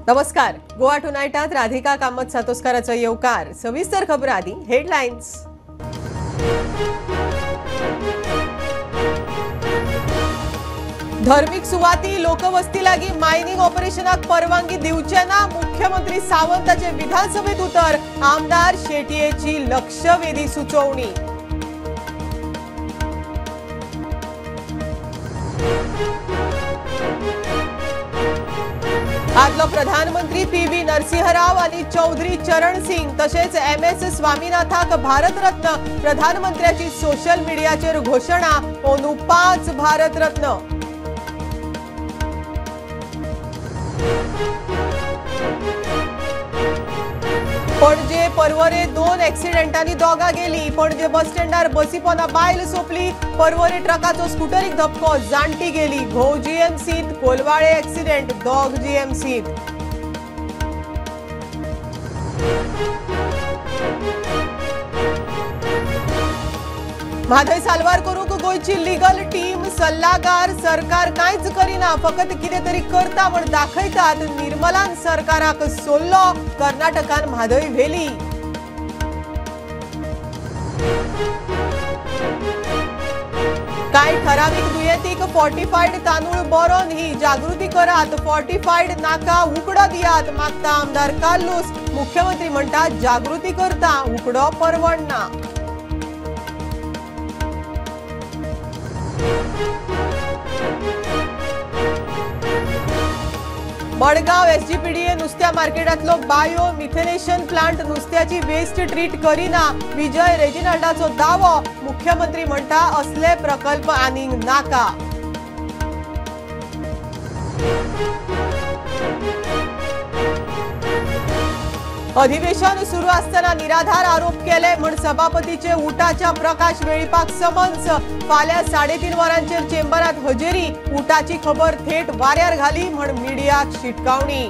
नमस्कार. गोवा टुनाइटात राधिका कामत सातोस्काराचो येवकार. सविस्तर खबर आदी हेडलाइन्स. धार्मिक सुवाती लोकवस्ती लागी मायनिंग ऑपरेशनाक परवानगी दिवचे ना. मुख्यमंत्री सावंताचे विधानसभेत उतर. आमदार शेटयेची लक्षवेधी सुचोवणी. आदलो प्रधानमंत्री पी.व्ही. नरसिंहराव आणि चौधरी चरण सिंग तसेच एम.एस. स्वामीनाथाक भारत रत्न. प्रधानमंत्र्याची सोशल मीडियाचेर घोषणा. अंदू 5 भारत रत्न. पणजे परवरे 2 ॲक्सिडेंटांनी दोगा गेली. पणजे बस स्टँडार बसी पोना बायल सोपली. परवरे ट्रकाचो स्कूटरीक धपको, जाणटी गेली. घोव जीएमसीत. कोलवाळे ॲक्सिडेंट, दोग जीएमसीत. म्हादय साल्वार करूंक गोयची लीगल टीम. सल्लागार सरकार कांयच करिना, फकत कितें तरी करता म्हण दाखयतात. निर्मलान सरकाराक सोल्लो. कर्नाटकान म्हादय व्हेली. कांय ठराविक दुयेंतीक फोर्टिफाईड तांदूळ बरो न्ही. जागृती करात. फोर्टिफाईड नाका उकडो दियात, मागता आमदार काल्लूस. मुख्यमंत्री म्हणटात जागृती करता, उकडो परवडना. मडगाव एसजीपीडीए नुस्त्या मार्केटातलो बायो मिथेनेशन प्लांट नुस्त्याची वेस्ट ट्रीट करिना. विजय रेजिनाल्डाचो दावो. मुख्यमंत्री म्हणटा असले प्रकल्प आनीक नाका. अधिवेशन सुरू असताना निराधार आरोप केले म्हण सभापतीचे उटाच्या प्रकाश वेळीपाक समन्स. फाल्यां 3.5 वरांचेर चेंबरात हजेरी. उटाची खबर थेट वाऱ्यार घाली म्हण मिडियाक शिटकावणी.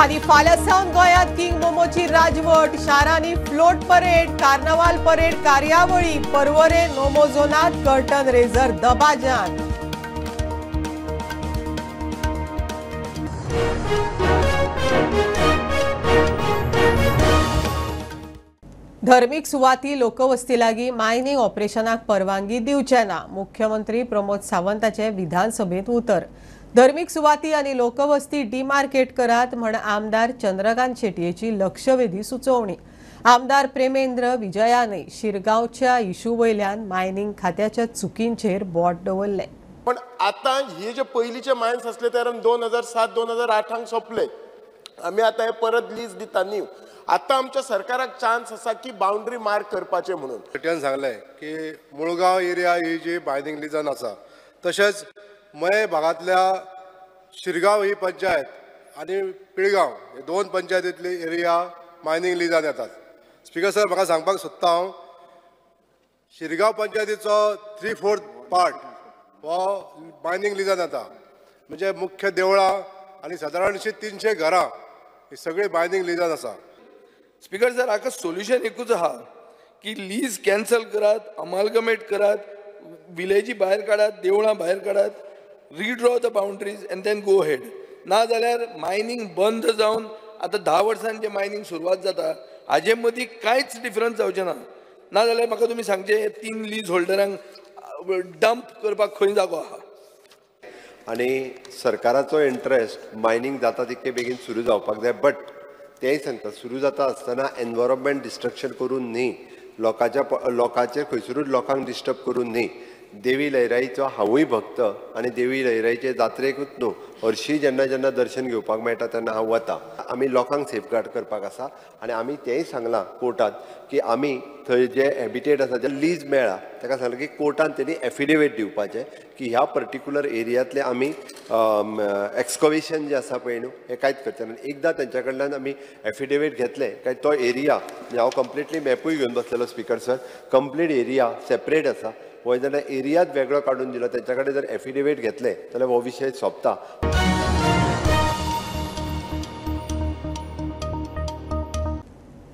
आनी फाल्यां सावन गोंयांत किंग मोमोची राजवट. शारांनी फ्लोट परेड, कार्नावाल परेड कार्यावळी. परवरे नोमोझोनात कर्टन रेझर दबाजान. धार्मिक सुवाती लोकवस्ती लागी मायनिंग ऑपरेशनाक परवानगी दिवचे ना. मुख्यमंत्री प्रमोद सावंताचे विधानसभेत उतर. धार्मिक सुवाती आणि लोकवस्ती डिमार्केट करात म्हण आमदार चंद्रकांत शेटयेची लक्षवेधी सुचोवणी. आमदार प्रेमेंद्र विजयाने शिरगांवच्या इशू वयल्यान मायनिंग खात्याच्या चुकींचेर बोट दवरले. पण आता हे जे पयलींचे मायन्स असले तर 2007-2008 सोंपले. आम्ही आता हे परत लीज दिता न्ही. आता आमच्या सरकाराक चान्स असा की बाउंड्री मार्क करपाचे म्हणून. शेट्यान सांगले की मुळगांव एरिया ही जी मायनिंग लिजन आसा, तशेंच मये भागातल्या शिरगांव ही पंचायत आणि पिळगांव हे 2 पंचायतींतली एरिया मायनिंग लिजान येतात. स्पीकर सर, म्हाका सांगपाक सोदता हांव, शिरगांव पंचायतीचो 3/4 पार्ट हो मायनिंग लिजान येता. म्हणजे मुख्य देवळां आणि सादारणशी 300 घरां ही सगळी मायनिंग लिजान आसा. स्पीकर सर, हाका सोल्युशन एकूच आहा की लीज कॅन्सल करात, अमालगमेट करात, विलेजी भायर काढात, देवळां भायर काढात, redraw the boundaries and then go head. ना जाल्यार मायनिंग बंद जावन आता 10 वर्सांचे मायनिंग सुरवात जाता, हाजे मदीं कांयच डिफरन्स जावचें ना. ना जाल्यार म्हाका तुमी सांगचे 3 लीज होल्डरांक डंप करपाक खंय जागो आहा. आणि सरकाराचो इंटरेस्ट मायनिंग जाता तितके बेगीन सुरू जावपाक जाय. बट तेय सांगता सुरू जाता आसतना एनवायरमेंट डिस्ट्रक्शन करून न्ही, लोकांचे खंयसरूच लोकांक डिस्टर्ब करून न्ही. देवी लयराईचो हांवूय भक्त आणि देवी लयराईचे जात्रेकूच न्हू, हरशीं जेन्ना जेन्ना दर्शन घेवपाक मेळटा तेन्ना हांव वता. आमी लोकांक सेफगार्ड करपाक आसा आणि आमी तेंय सांगलां कोर्टात की आमी थंय जे हॅबिटेट आसा जे लीज मेळ्ळा ताका सांगलें की कोर्टान तेणी एफिडेविट दिवपाचें की ह्या पर्टिक्युलर एरियांतले आमी एक्सकवेशन जे आसा पळय न्हू हें कांयच करचे ना. एकदां तेंच्या कडल्यान आमी एफिडेविट घेतलें काय तो एरिया, हांव कंप्लिटली मॅपूय घेवन बसलेलो speaker sir, complete area separate आसा. हो जेन्ना एरियात वेगळो काडून दिलो, तेंच्या कडेन जर एफिडेविट घेतले जाल्यार हो विशय सोंपता.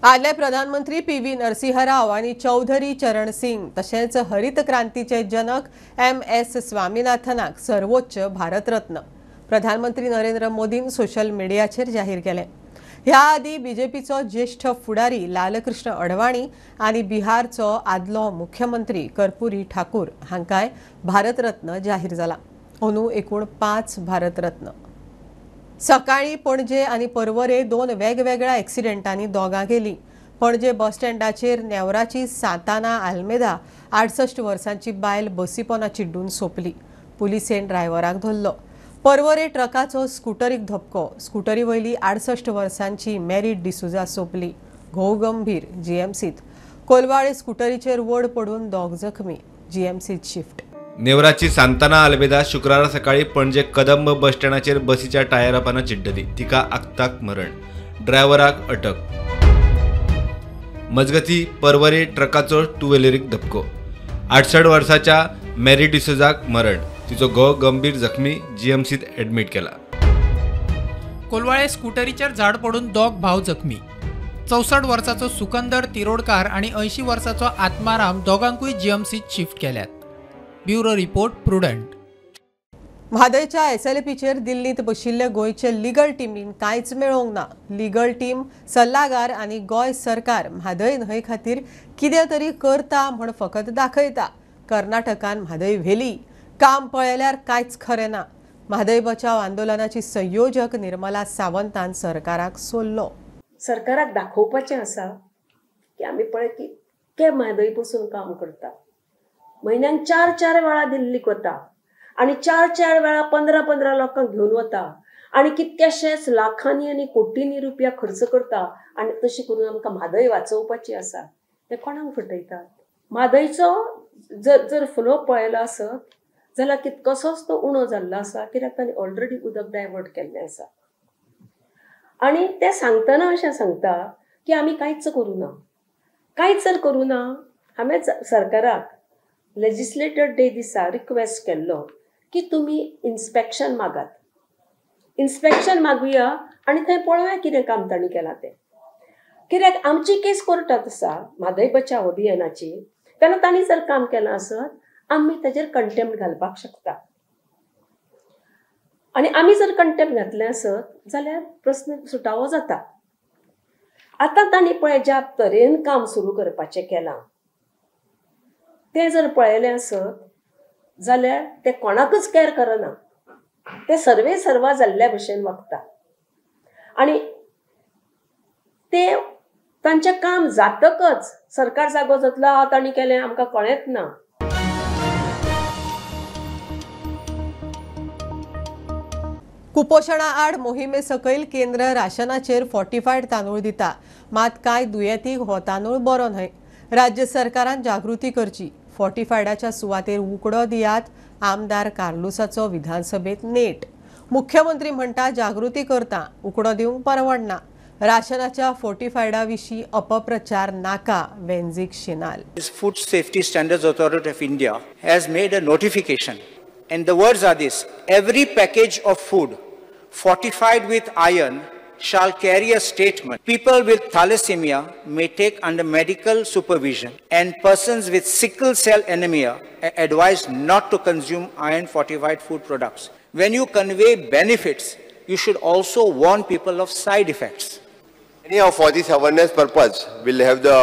आदले प्रधानमंत्री PV नरसिंह राव आणि चौधरी चरण सिंग तसेच हरित क्रांतीचे जनक MS स्वामीनाथनाक सर्वोच्च भारतरत्न प्रधानमंत्री नरेंद्र मोदीन सोशल मीडियाचेर जाहीर केले। ह्या आदी बीजेपीचो ज्येष्ठ फुडारी लालकृष्ण अडवाणी आणि बिहारचो आदलो मुख्यमंत्री कर्पूरी ठाकूर हांकाय भारतरत्न जाहीर जाला। अंदू एकूण 5 भारतरत्न। सकाळी पणजे आणि परवरे 2 वेगवेगळ्या ॲक्सिडेंटांनी दोगां गेली। पणजे बस स्टँडाचेर नेवराची सांताना आल्मेदा 68 वर्सांची बायल बसीपोना चिड्डून सोंपली। पुलिसेन ड्रायव्हराक धरलो। परवरे ट्रकाचो स्कूटरीक धपको। स्कूटरी वयली 68 वर्सांची मेरी डिसुजा सोंपली। घोव गंभीर GMCत। कोलवाळे स्कूटरीचेर वड पडून 2 जखमी GMCत शिफ्ट। नेवराची सांताना आल्मेदा शुक्रारा सकाळी पणजे कदंब बस स्टँडाचेर बसीच्या टायरापाना चिड्डली। तिका आगताक मरण। ड्रायव्हराक अटक। मजगती परवरे ट्रकाचो टू व्हिलरीक धपको। 68 वर्साच्या मेरी डिसोजाक मरण। तिचो घोव गंभीर जखमी GMCत ॲडमिट केला। कोलवाळे स्कूटरीचेर झाड पडून 2 भाव जखमी। 64 वर्साचो सुकंदर तिरोडकार आणि 80 वर्साचो आत्माराम दोगांकूय GMCत शिफ्ट केल्यात। Bureau report Prudent. म्हादयच्या SLPचेर दिल्लीत बशिल्ले गोंयचे लीगल टीमीन कांयच मेळोवंक ना। लीगल टीम सल्लागार आणि गोंय सरकार म्हादय न्हंय खातीर कितें तरी करता म्हण फकत दाखयता। कर्नाटकान म्हादय व्हेली, काम पळयल्यार कांयच खरें ना। म्हादय बचाव आंदोलनाची संयोजक निर्मला सावंतान सरकाराक सोल्लो। सरकाराक दाखोवपाचें आसा की आमी पळय कितके म्हादय पसून काम करता। म्हयन्यान 4 वेळा दिल्लीक वता आणि 4 वेळा 15 लोकांक घेऊन वता आणि कितकेशेच लाखांनी आणि कोटींनी रुपया खर्च करता आणि तशी करून आमकां म्हादय वाचोवपाची आसा। ते कोणाक फटयतात? म्हादयचो जर फ्लो पळयलो आसत जाल्यार कितकोसोच तो उणो जाल्लो आसा, कित्याक तांणी ऑलरेडी उदक डायवर्ट केल्लें आसा। आणि ते सांगतना अशें सांगता की आमी कांयच करूं ना, कांयच जर करूं ना। हांवें सरकाराक लेजिस्लेटर डे दिसा रिक्वेस्ट केल्लो की तुमी इन्स्पेक्शन मागात, इन्स्पेक्शन मागुया आणि थंय पळोवया कितें काम तांणी केलां तें। कित्याक आमची केस कोर्टात आसा म्हादय बचाव अभियानाची, तेन्ना तांणी जर काम केलां आसत आमी ताजेर कंटेम्प्ट घालपाक शकता आणि आमी जर कंटेम्प्ट घातलें आसत जाल्यार प्रश्न सुटावो जाता। आतां तांणी पळय ज्या तरेन काम सुरू करपाचें केलां ते जर पळयलें आसत जाल्यार ते कोणाकच कॅर करना। ते सर्वे सर्वा जाल्ल्या भशेन वागता आणि ते तांचें काम जातकच सरकार जागो जातलो तांणी केलें आमकां कळेंच ना। कुपोशणा आड मोहिमे सकयल केंद्र राशनाचेर फोर्टिफायड तांदूळ दिता, मात कांय दुयेंतींक हो तांदूळ बरो न्हय। राज्य सरकारान जागृती करची। फोर्टिफायडाच्या सुवातेर उकडो दियात, आमदार कार्लुसाचो विधानसभेत नेट। मुख्यमंत्री म्हणटा जागृती करता, उकडो दिवंक परवडना। राशनाच्या फोर्टिफायडा विशीं अपप्रचार नाका, वेंझीक शिनाल। Food Safety Standards Authority of India has made a notification and the words are this: every package of food fortified with iron shall carry a statement. People with thalassemia may take under medical supervision and persons with sickle cell anemia are advised not to consume iron fortified food products. When you convey benefits, you should also warn people of side effects. Anyhow, for this awareness purpose, we'll have the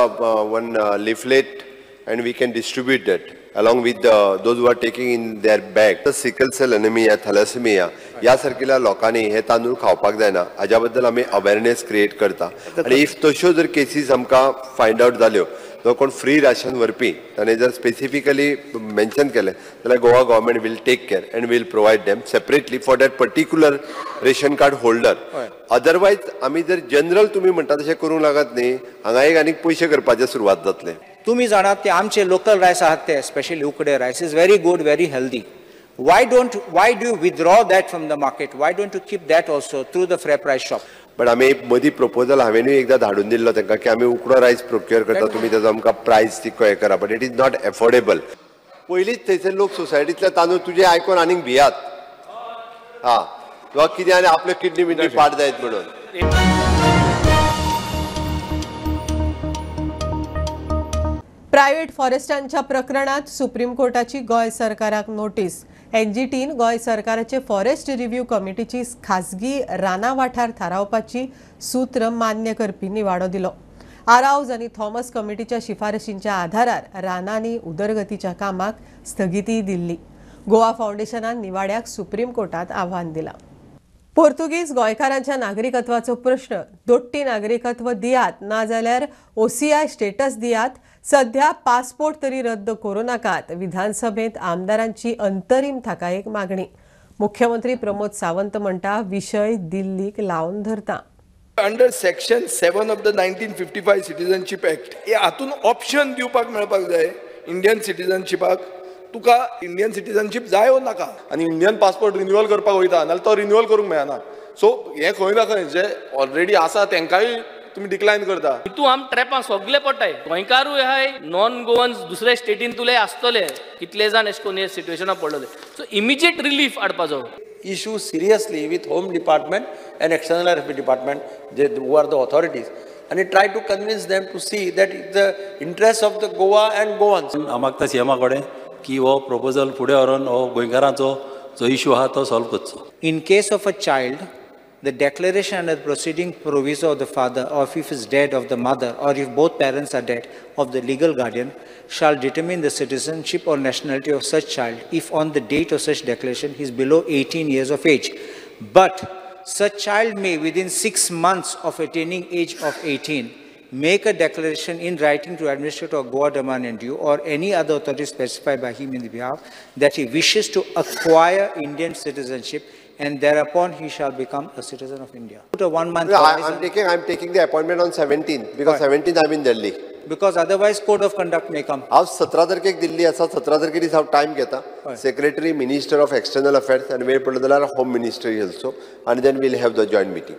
one leaflet and we can distribute that along with those who are taking in their bag. The sickle cell anemia, thalassemia, यासारख्या लोकांनी हे तांदूळ खावपाक जायना, हाज्या बद्दल आमी awareness create करता। आणि इफ तश्यो जर केसीस आमकां फायंड आउट जाल्यो, जो कोण फ्री राशन व्हरपी ताणें जर स्पेसिफिकली मेन्शन केलें जाल्यार Goa government will take care and will provide them separately for that particular ration card holder. Otherwise आमी जर जनरल तुमी म्हणटा तशें करूंक लागत न्ही, हांगा एक आनीक पयशे करपाचें सुरवात जातलें। तुम्ही जाणात ते आमचे लोकल रायस आहात ते स्पेशली उकडे रायस is very good, very healthy. Why do you withdraw that from the market? Why don't you keep that also through the fair price shop? पण आमी मदीं प्रपोजल हांवेनूय एकदां धाडून दिल्लो तांकां की आमी उकडो रायस प्रोक्युअर करता, तुमी ताजो आमकां प्रायस तिको हे करा, but it is not affordable. पयलींच थंयसर लोक सोसायटींतले तांदूळ तुजे आयकून आनीक भियात, हा किंवा कितें आनी आपल्यो किडनी बिडनी पाड जायत म्हणून. प्रायव्हेट फॉरेस्टांच्या प्रकरणात सुप्रीम कोर्टाची गोंय सरकाराक नोटीस. एनजीटीन गोंय सरकाराचे फॉरेस्ट रिव्ह्यू कमिटीची खासगी रानां वाठार थारावपाची सूत्र मान्य करपी निवाडो दिलो. आरावज आनी थॉमस कमिटीच्या शिफारशींच्या आधारार रानांनी उदरगतीच्या कामाक स्थगिती दिल्ली. गोवा फाउंडेशनान निवाड्याक सुप्रीम कोर्टात आव्हान दिलां. पोर्तुगीज गोंयकारांच्या नागरिकत्वाचो प्रश्न. दोट्टी नागरिकत्व दियात नाजाल्यार OCI स्टेटस दियात. सध्या पासपोर्ट तरी रद्द करू नाकात. विधानसभेत आमदारांची अंतरीम थाकायेक मागणी. मुख्यमंत्री प्रमोद सावंत म्हणटा विषय दिल्लीक लावन धरता. Under section 7 of the 1955 citizenship act हे हातून ऑप्शन दिवपाक मेळपाक जाय इंडियन सिटीजनशिपाक. तुका इंडियन सिटीजनशिप जाय वा नाका. आनी इंडियन पासपोर्ट रिन्युअल करपाक वयता नाल्यार तो रिन्युअल करूंक मेळना. सो हे खंय ना खंय जे ऑलरेडी आसा तांकांय तुम्ही डिक्लाइन करता. तू आम ट्रॅपां सगळे पडटाय. गोंयकारूय हाय नॉन गोवन्स दुसरे स्टेटीन तुले आसतले कितले जाण एश कोन हे सिट्युएशनाक पडलेले. सो इमिजिएट रिलीफ हाडपाचो. Issue seriously with Home Department and External Affairs Department, who are the authorities, and try to convince them to see that it's the interest of the Goa and Goans. आमकां CMA कडेन की हो proposal फुडें व्हरून हो गोंयकारांचो जो issue आहा तो सॉल्व करचो. In case of a child, the declaration and the proceeding proviso of the father, or if he is dead, of the mother, or if both parents are dead, of the legal guardian, shall determine the citizenship or nationality of such child if on the date of such declaration he is below 18 years of age. But such child may, within 6 months of attaining age of 18, make a declaration in writing to Administrator of Goa, Daman and Diu or any other authority specified by him in the behalf that he wishes to acquire Indian citizenship, and thereupon he shall become a citizen of India. Put a 1 month. I'm taking the appointment on 17th because 17th I'm in Delhi. Because otherwise code of conduct may come. हांव 17 तारखेक दिल्ली आसा. 17 तारखे दीस हांव time घेता. Secretary, minister of external affairs आनी वेळ पडलो जाल्यार होम मिनिस्ट्री ऑल्सो, आनी then will have the joint meeting.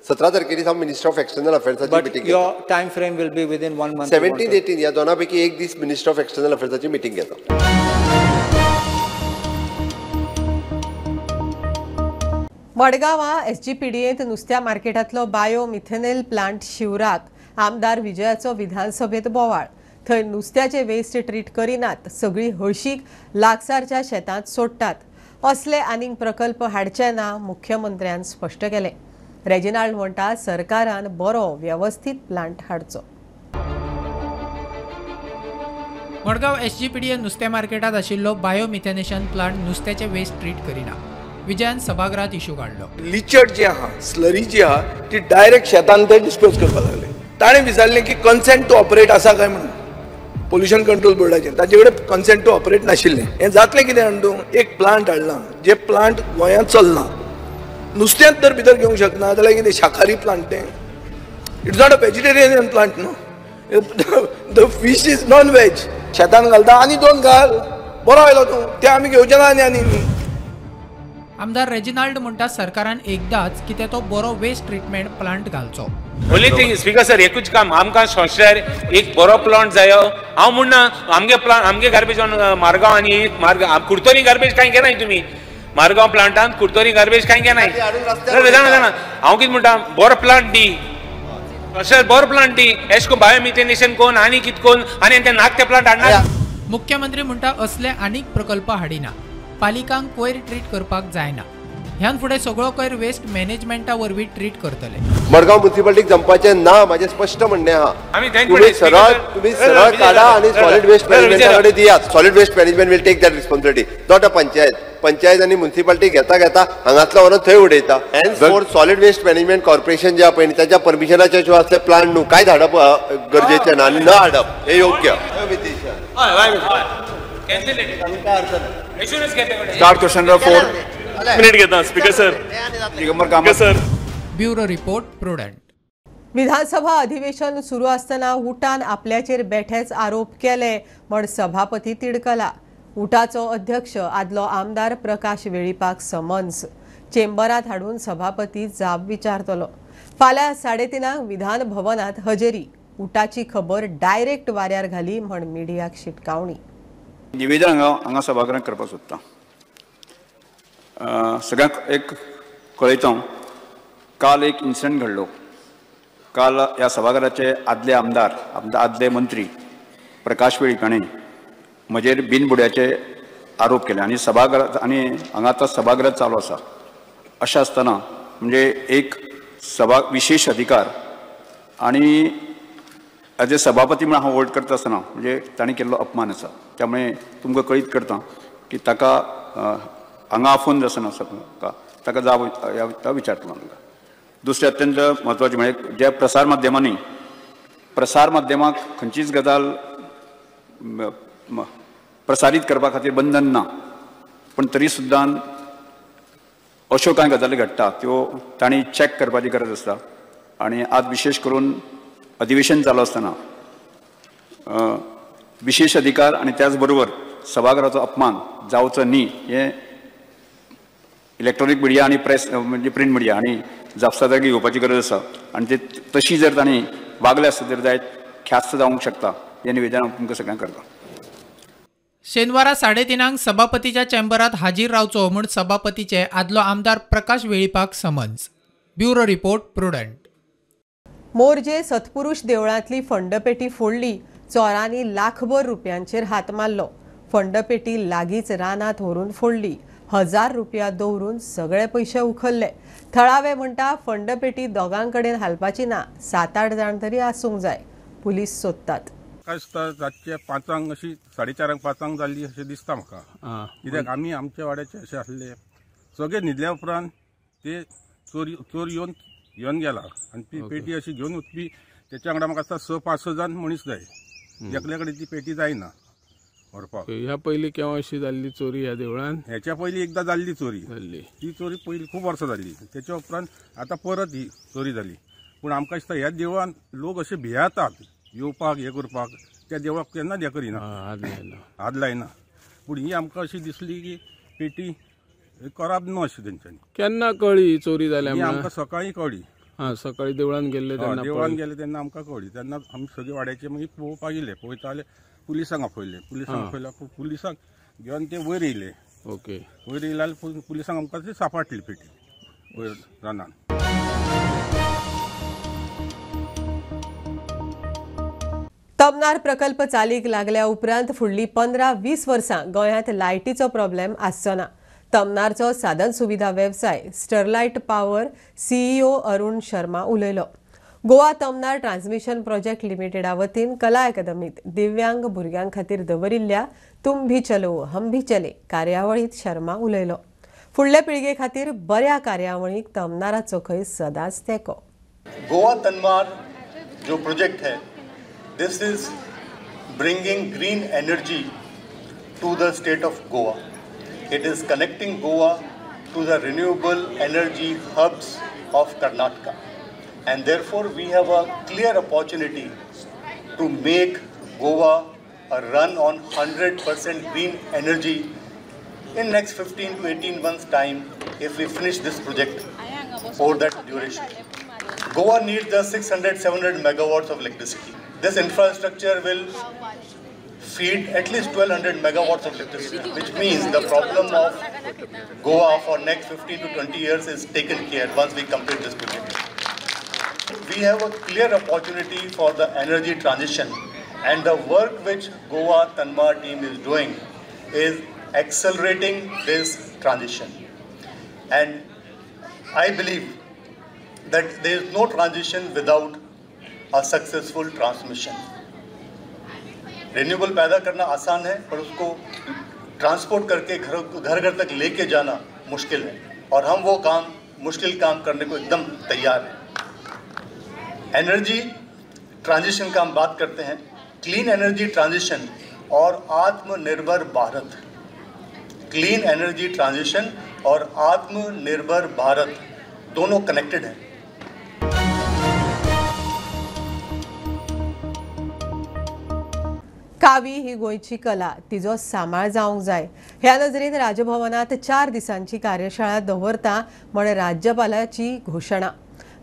17 तारखे दीस हांव मिनिस्टर ऑफ एक्सटर्नल अफेर्साची मिटींग घेता. Your time frame will be within 1 month. 17th 18th या दोना पैकी एक दीस मिनिस्टर ऑफ एक्सटर्नल अफेर्साची मिटींग घेता. मडगांवां SGPDएंत नुस्त्या मार्केटांतलो बायोमिथेनॉल प्लांट शिवराक. आमदार विजयाचो विधानसभेत बोवाळ. थंय नुस्त्याचे वेस्ट ट्रीट करिनात. सगळी हळशीक लागसारच्या शेतांत सोडटात. असले आनीक प्रकल्प हाडचे ना मुख्यमंत्र्यान स्पश्ट केले. रेजिनाल्ड म्हणटा सरकारान बरो व्यवस्थीत प्लांट हाडचो. मडगांव SGPDए नुस्त्या मार्केटात आशिल्लो बायोमिथेनेशन प्लांट नुस्त्याचे वेस्ट ट्रीट करिना. विजयान सभागृहात इश्यू काढलो. लिचड जी आहा, स्लरी जी आहा ती डायरेक्ट शेतान ते डिस्पोज करपाक लागले. ताणें विचारलें की कन्सेंट टू ऑपरेट आसा काय म्हणून पोल्युशन कंट्रोल बोर्डाचेर. ताचे कडेन कन्सेंट टू ऑपरेट नाशिल्लें. हें जातलें कितें म्हणून एक प्लांट हाडला जे प्लांट गोंयांत चलना. नुस्त्यांत तर भितर घेवंक शकना जाल्यार कितें शाकाहारी प्लांट तें. It's not a vegetarian plant न्हू. The fish is non veg. शेतान घालता आनी 2 घाल बरो आयलो तूं ते आमी घेवचे ना आनी. आमदार रेजिनाल्ड म्हणटा सरकारान एकदाच कितें तो बरो वेस्ट ट्रीटमेंट प्लांट घालचो. ओनली थिंग स्पीकर सर एकूच काम आमकां संस्थेर एक बरो प्लांट जायो. हांव म्हणना आमगे प्लांट आमगे गार्बेज मारगांव आनी कुर्तोरी गार्बेज कांय घेनाय तुमी. मारगांव प्लांटान कुर्तोरी गार्बेज कांय घेनाय. जाणा हांव कितें म्हणटा बरो प्लांट दी. अशें बरो प्लांट दी. एश को बायोमिथेनेशन कोन आनी कितें कोन आनी ते नाक ते प्लांट हाडना. मुख्यमंत्री म्हणटा असले आनीक प्रकल्प हाडिना. पालिकांक कोयर ट्रीट करपाक जायना. ह्यान फुडें सगळो कोयर वेस्ट मॅनेजमेंटा वरवीं ट्रीट करतले. मडगांव म्युनिसिपालिटीक जमपाचें ना म्हाजें स्पश्ट म्हणणें आहा. तुम्ही सरळ काढा आनी सॉलिड वेस्ट मॅनेजमेंटा कडेन दियात. Solid waste management will take that responsibility. Not a panchayat आनी म्युनिसिपालिटी घेता हांगातलो व्हरून थंय उडयता. And for solid waste management corporation जे पळय ताच्या परमिशनाचे ज्यो असले प्लांट न्हू कांयच हाडप गरजेचें ना आनी न हाडप हे योग्य. स्टार्ट क्वेश्चन नंबर 4 मिनिट घेता speaker sir. Bureau report Prudent. विधानसभा अधिवेशन सुरू असताना उटान आपल्याचेर बेठेच आरोप केले म्हण सभापती तिडकला. उटाचो अध्यक्ष आदलो आमदार प्रकाश वेळीपाक समन्स. चेंबरात हाडून सभापती जाब विचारतलो. फाल्यां 3:30 विधान भवनात हजेरी. उटाची खबर डायरेक्ट वाऱ्यार घाली म्हण मिडियाक शिटकावणी. निवेदन हांगा सभागृहांत करपाक सोदता. सगळ्यांक एक कळयता काल एक इन्सिडंट घडलो. काल ह्या सभागृहाचे आदले आमदार आदले मंत्री प्रकाश वेळीप हाणें म्हजेर बिनबुड्याचे आरोप केले आनी सभागृहात आनी हांगा आतां सभागृह चालू आसा. अशें आसतना म्हणजे एक विशेष अधिकार आनी एज ए सभापती म्हणून हांव वोट करता आसतना म्हणजे ताणें केल्लो अपमान आसा. त्यामुळे तुमकां कळीत करता की ताका हांगा आफोवन आसना ताका जाब विचारतलो हांगा. दुसरें अत्यंत म्हत्वाचें म्हणजे जे प्रसार माध्यमाक खंयचीच गजाल प्रसारीत करपा खातीर बंधन ना, पण तरी सुद्दां अश्यो कांय गजाली घडटा त्यो तांणी चॅक करपाची गरज आसता. आनी आज विशेश करून अधिवेशन चालू आसतना विशेष अधिकार आनी त्याच बरोबर सभागृहाचो अपमान जावचो न्ही हें इलेक्ट्रॉनिक मिडिया आनी प्रेस म्हणजे प्रिंट मिडिया हांणी जापसालदारकी घेवपाची गरज आसा. आनी तशी जर तांणी वागले आसत जाल्यार ख्यास्त जावंक शकता हें निवेदन हांव तुमकां सगळ्यांक करता. शेनवारा 3:30 सभापतीच्या चेंबरात हाजीर रावचो म्हूण सभापतीचे आदलो आमदार प्रकाश वेळीपाक समन्स. Bureau report Prudent. मोरजे सत्पुरुष देवळांतली फंडपेटी फोडली. चोरांनी लाखभर रुपयांचेर हात मारलो. फंडपेटी लागींच रानांत व्हरून फोडली. 1000 रुपया दवरून सगळे पयशे उखल्ले. थळावे म्हणटा फंडपेटी दोगां कडेन हालपाची ना, 7-8 जाण तरी आसूंक जाय. पुलीस सोदतात. रातचे 5 अशी 4:30-5 जाल्ली अशें दिसता म्हाका. कित्याक आमी आमच्या वाड्याचे अशें आसले सगळे न्हिदल्या उपरांत ते चोर येवन गेला आनी ती पेटी अशी घेवन वचपी. त्याच्या वांगडा म्हाका 6-5 जाण मनीस जाय. एकल्या कडेन ती पेटी जायना व्हरपाक. ह्या पयलीं केव्हा अशी जाल्ली चोरी ह्या देवळान? ह्याच्या पयलीं एकदां जाल्ली चोरी. ती चोरी पयलीं खूब वर्सां जाल्ली. त्याच्या उपरांत आतां परत ही चोरी जाली. पूण आमकां दिसता ह्या देवळान लोक अशे भियातात येवपाक हे करपाक. त्या देवळाक केन्नाच हे करिना, हात लायना. पूण ही आमकां अशी दिसली की पेटी करप न्हू अशें तेंच्यांनी. केन्ना कळ्ळी चोरी जाल्या? आमकां सकाळीं कळ्ळी. सकाळीं देवळान गेल्ले तेन्ना आमकां कळ्ळी. तेन्ना आमी सगळे वाड्याचे मागीर पळोवपाक गेले. पळयता जाल्यार पुलिसांक आपयले. पुलिसांक घेवन ते वयर येयले. ओके. वयर येयल्यार पुलिसांक आमकां ती सांपडली पेटी वयर रानान. तमनार प्रकल्प चालीक लागल्या उपरांत फुडली 15-20 वर्सां गोंयांत लायटीचो प्रॉब्लेम आसचो ना. तमनारचो साधन सुविधा वेवसाय स्टरलायट पावर CEO अरुण शर्मा उलयलो. गोवा तमनार ट्रान्समिशन प्रोजेक्ट लिमिटेडा वतीन कला अकादमीत दिव्यांग भुरग्यां खातीर दवरिल्ल्या तुम भी चलो हम भी चले कार्यावळीत शर्मा उलयलो. फुडले पिळगे खातीर बऱ्या कार्यावळीक तमनाराचो खंय सदांच तेंको. गोवा तनवार जो प्रोजेक्ट है, this is bringing green energy to the state of Goa. It is connecting Goa to the renewable energy hubs of Karnataka. And therefore we have a clear opportunity to make Goa a run on 100% green energy in next 15 to 18 months time if we finish this project over that duration. Goa needs the 600-700 megawatts of electricity. This infrastructure will feed at least 1200 megawatts of electricity, which means the problem of Goa for next 15 to 20 years is taken care once we complete this project. We have a clear opportunity for the energy transition, and the work which Goa Tanmar team is doing is accelerating this transition. And I believe that there is no transition without a successful transmission. Renewable पैदा करना आसान है, पर उसको transport करके घर घर तक लेके जाना मुश्किल है, और हम वो मुश्किल काम करने को एकदम तैयार हैं. एनर्जी ट्रांजिशन का हम बात करते हैं. क्लीन एनर्जी ट्रांजिशन और आत्मनिर्भर भारत. क्लीन एनर्जी ट्रांजिशन और आत्मनिर्भर भारत दोनों कनेक्टेड हैं. कावी ही गोयची कला, तिजो सांबाळ जावंक जाय. ह्या नजरेन राजभवनात 4 दिसांची कार्यशाळा दवरता म्हण राज्यपालाची घोशणा.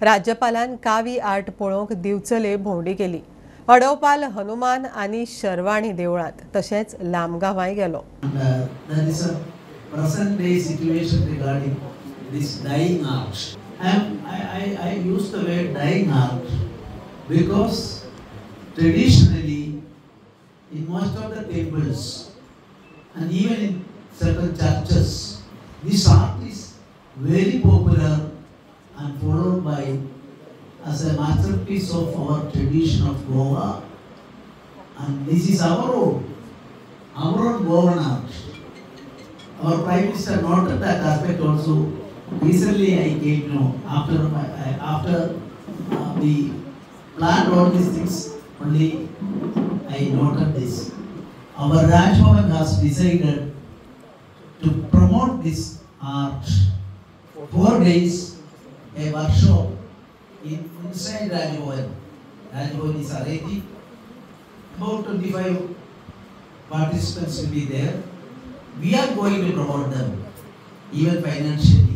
राज्यपालान कावी आर्ट पळोवंक दिवचले भोंवडी केली. अडवपाल हनुमान आनी शर्वाणी देवळांत तशेंच लामगावांय गेलो. most of the temples and even in certain churches, this art is very popular and followed by as a masterpiece of our tradition of Goa. And this is our own Goan art. Our Prime Minister noted that aspect also. Recently I came to know after we planned all these things, only I noted this. Our Raj Bhavan has decided to promote this art. 4 days, a workshop inside Raj Bhavan. Raj Bhavan is arranging. About 25 participants will be there. We are going to promote them, even financially.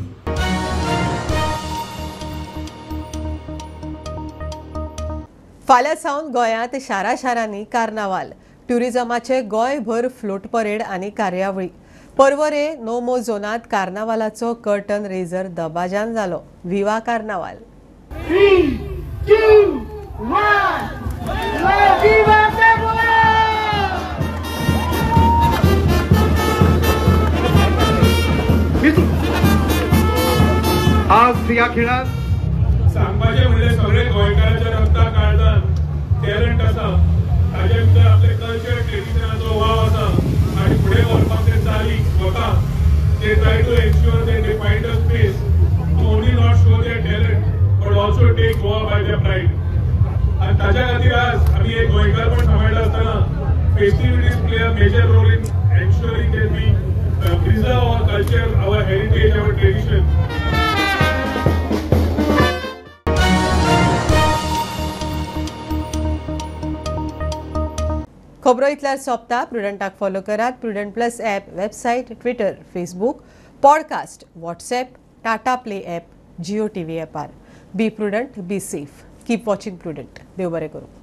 फाल्यां सावन गोंयांत शारा शारांनी कार्नावाल, ट्युरिजमाचे गोंयभर float parade आनी कार्यावळी. पर्वरे no मो झोनांत कार्नावालाचो curtain raiser दबाजान जालो. विवा कार्नावाल. 3, 2, 1 आज ह्या खेळात सांगपाचें म्हणजे सगळे गोंयकारांच्या रक्ता काळजान टॅलंट आसा, ताचे भितर आपले कल्चर ट्रेडिशनाचो वाव आसा आनी फुडें व्हरपाक ते चाली वता. They try to ensure that they find a space to only not show their talent but also take Goa by their pride. आणि ताच्या खातीर आज आमी एक गोंयकार पण सांबाळटा आसतना festivities play a major role in ensuring that we preserve our culture, our heritage, our tradition. खबरो इतल्यार सोंपता. प्रुडंटाक फॉलो करात. Prudent plus app, website, Twitter, Facebook, podcast, WhatsApp, Tata play app, Jio TV ॲपार. Be Prudent, be safe. Keep watching Prudent. देव बरें करूं.